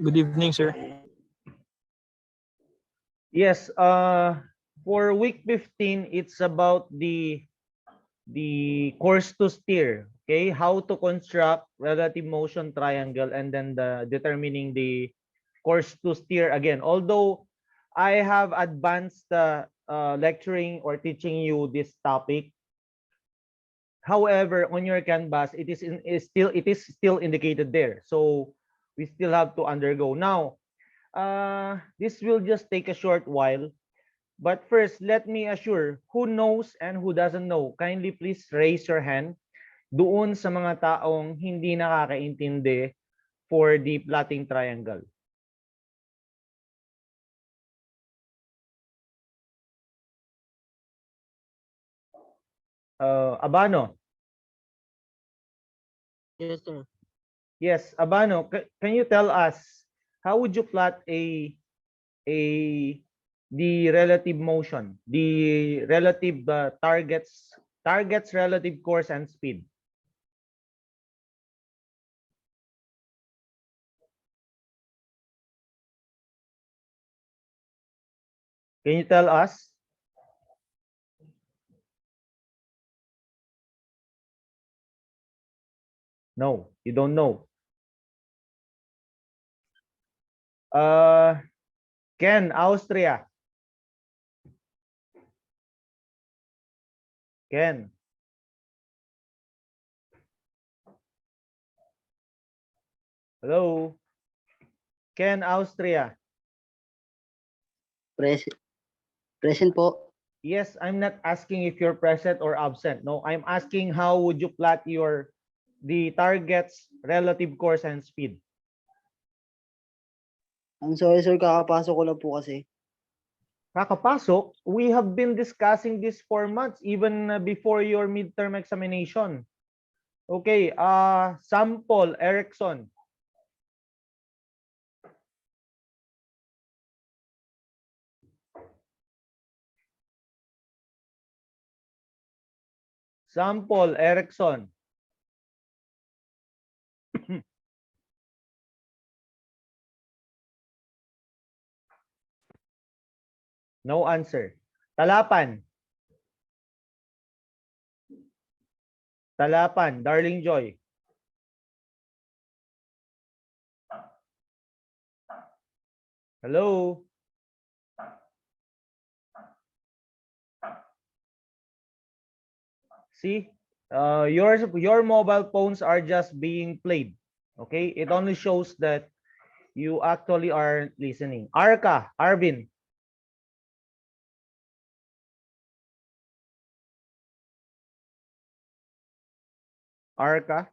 Good evening, sir. Yes, for week 15, it's about the course to steer, okay? How to construct relative motion triangle and then determining the course to steer again. Although I have advanced lecturing or teaching you this topic, however, on your canvas, it is still indicated there. So we still have to undergo. Now, this will just take a short while. But first, let me assure, who knows and who doesn't know, kindly please raise your hand doon sa mga taong hindi nakakaintindi for the plotting triangle. Abano. Yes, sir. Yes, Abano, can you tell us how would you plot a the relative motion, the relative targets relative course and speed? Can you tell us? No, you don't know. Ken, Austria. Ken. Hello. Ken, Austria. Present po. Yes, I'm not asking if you're present or absent. No, I'm asking how would you plot the targets, relative course, and speed? I'm sorry, sir. Kakapasok ko lang po kasi. Kakapasok, we have been discussing this for months, even before your midterm examination. Okay, sample, Erickson. Sample, Erickson. No answer. Talapan. Talapan, Darling Joy. Hello. See, your mobile phones are just being played. Okay, it only shows that you actually are listening. Arka, Arvin. Arka.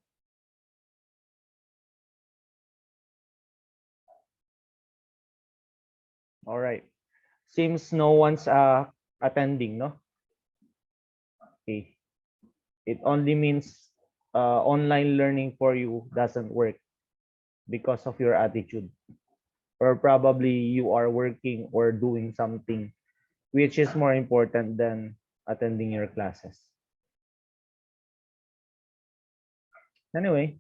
All right. Seems no one's attending, no? Okay. It only means online learning for you doesn't work because of your attitude. Or probably you are working or doing something which is more important than attending your classes. Anyway.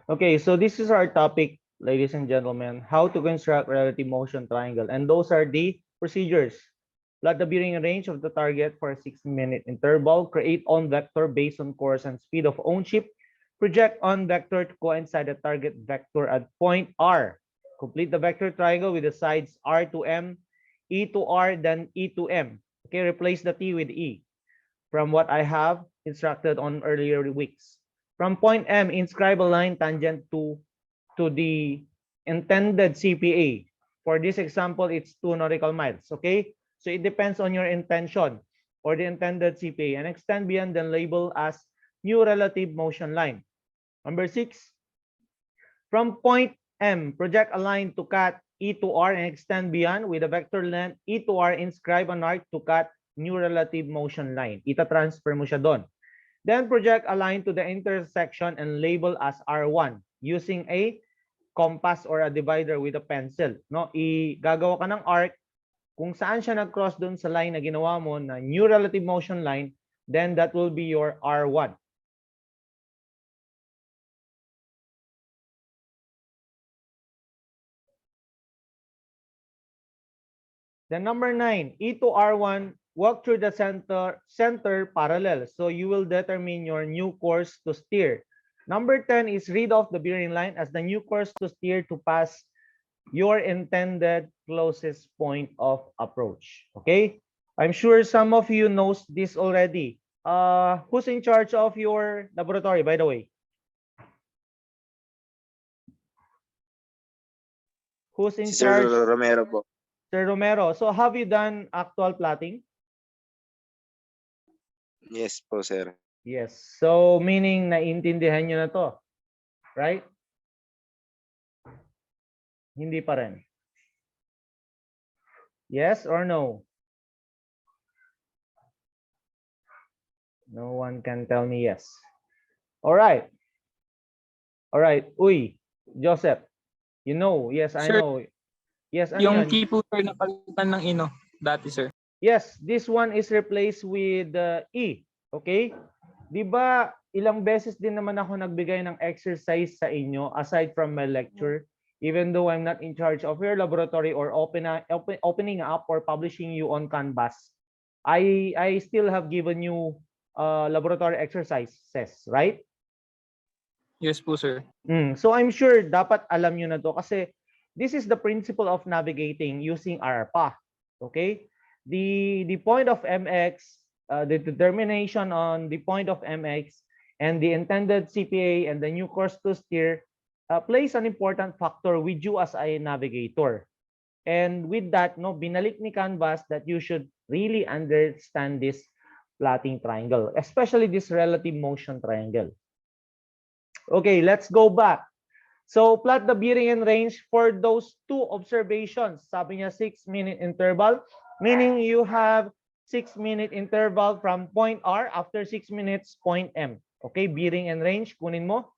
Okay, so this is our topic, ladies and gentlemen, how to construct relative motion triangle. And those are the procedures. Plot the bearing range of the target for a 60-minute interval. Create on vector based on course and speed of ownership. Project on vector to coincide the target vector at point R. Complete the vector triangle with the sides R to M, E to R, then E to M. Okay, replace the T with E from what I have instructed on earlier weeks. From point M, inscribe a line tangent to the intended CPA. For this example, it's 2 nautical miles. Okay? So it depends on your intention or the intended CPA, and extend beyond then label as new relative motion line. Number 6, from point M, project a line to cut E to R and extend beyond with a vector length E to R, inscribe an arc to cut new relative motion line. Ita-transfer mo siya doon. Then project a line to the intersection and label as R1 using a compass or a divider with a pencil. No, gagawa ka ng arc kung saan siya nag-cross doon sa line na ginawa mo na new relative motion line, then that will be your R1. Then number 9, E to R1, walk through the center parallel. So you will determine your new course to steer. Number 10 is read off the bearing line as the new course to steer to pass your intended closest point of approach. Okay? I'm sure some of you knows this already. Who's in charge of your laboratory, by the way? Who's in Si Sir charge? Romero po. Sir Romero. So have you done actual plotting? Yes po, sir. Yes. So meaning naiintindihan nyo na to. Right? Hindi pa rin. Yes or no? No one can tell me yes. All right. All right. Uy, Joseph. You know. Yes, I Sir, know. Yes, ano yung yan? key po sir napalitan ng ino dati sir. Yes, this one is replaced with E. Okay? Di ba ilang beses din naman ako nagbigay ng exercise sa inyo aside from my lecture, even though I'm not in charge of your laboratory or opening up or publishing you on Canvas. I still have given you laboratory exercises, right? Yes po sir. So I'm sure dapat alam nyo na to kasi this is the principle of navigating using ARPA. Okay? The point of MX, the determination on the point of MX and the intended CPA and the new course to steer plays an important factor with you as a navigator. And with that, no, binalik ni Canvas that you should really understand this plotting triangle, especially this relative motion triangle. Okay, let's go back. So plot the bearing and range for those two observations. Sabi niya 6-minute interval, meaning you have 6-minute interval from point R, after 6 minutes, point M. Okay, bearing and range, kunin mo.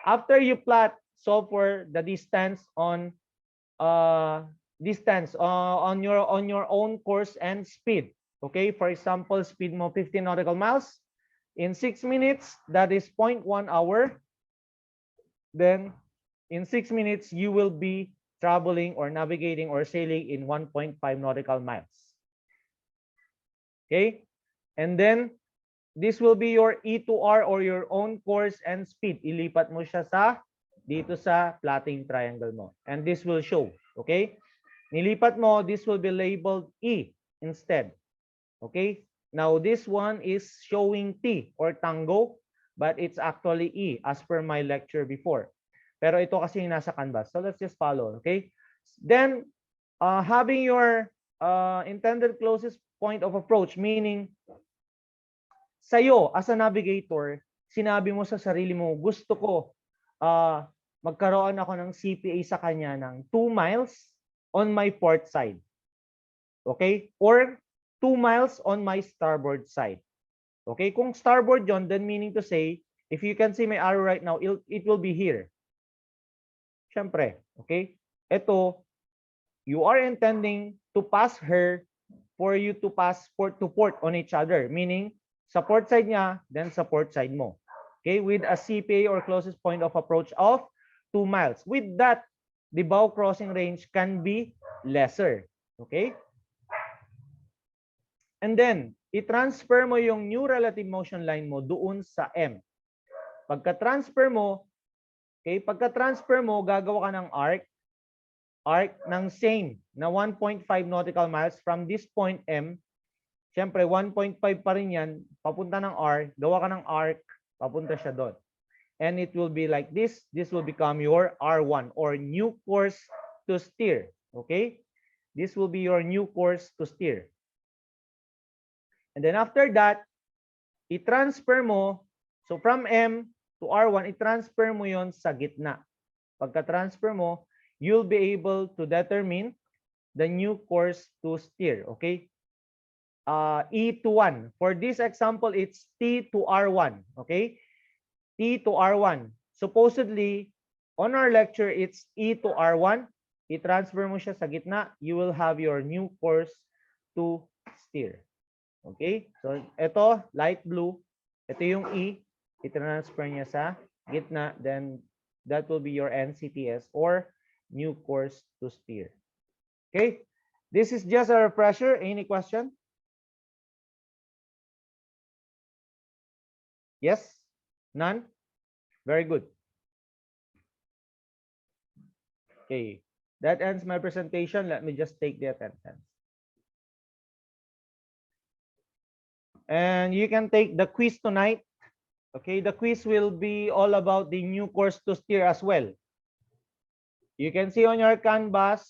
After you plot, solve for the distance on your own course and speed. Okay, for example, speed mo 15 nautical miles. In 6 minutes, that is 0.1 hour. Then in 6 minutes, you will be traveling or navigating or sailing in 1.5 nautical miles. Okay? And then, this will be your E to R or your own course and speed. Ilipat mo siya dito sa plotting triangle mo. And this will show. Okay? Nilipat mo, this will be labeled E instead. Okay? Now, this one is showing T or tango, but it's actually E as per my lecture before. Pero ito kasi yung nasa Canvas. So let's just follow, okay? Then, having your intended closest point of approach, meaning sa'yo, as a navigator, sinabi mo sa sarili mo, gusto ko magkaroon ako ng CPA sa kanya ng 2 miles on my port side. Okay? Or 2 miles on my starboard side. Okay? Kung starboard yon, then meaning to say, if you can see my arrow right now, it will be here. Siyempre, okay? Ito, you are intending to pass her for you to pass port to port on each other. Meaning, sa port side niya, then sa port side mo. Okay? With a CPA or closest point of approach of 2 miles. With that, the bow crossing range can be lesser. Okay? And then, i-transfer mo yung new relative motion line mo doon sa M. Pagka-transfer mo, okay, pagka-transfer mo, gagawa ka ng arc ng same na 1.5 nautical miles from this point M. Siyempre, 1.5 pa rin yan, papunta ng R, gawa ka ng arc, papunta siya doon. And it will be like this. This will become your R1 or new course to steer. Okay? This will be your new course to steer. And then after that, i-transfer mo, so from M to R1, i-transfer mo yon sa gitna. Pagka-transfer mo, you'll be able to determine the new course to steer, okay? E to 1. For this example, it's T to R1, okay? T to R1. Supposedly, on our lecture, it's E to R1. I-transfer mo siya sa gitna, you will have your new course to steer. Okay? So, ito, light blue. Ito yung E. I-transfer niya sa gitna. Then, that will be your NCTS or new course to steer. Okay? This is just a refresher. Any question? Yes? None? Very good. Okay. That ends my presentation. Let me just take the attendance. And you can take the quiz tonight. Okay, the quiz will be all about the new course to steer as well. You can see on your canvas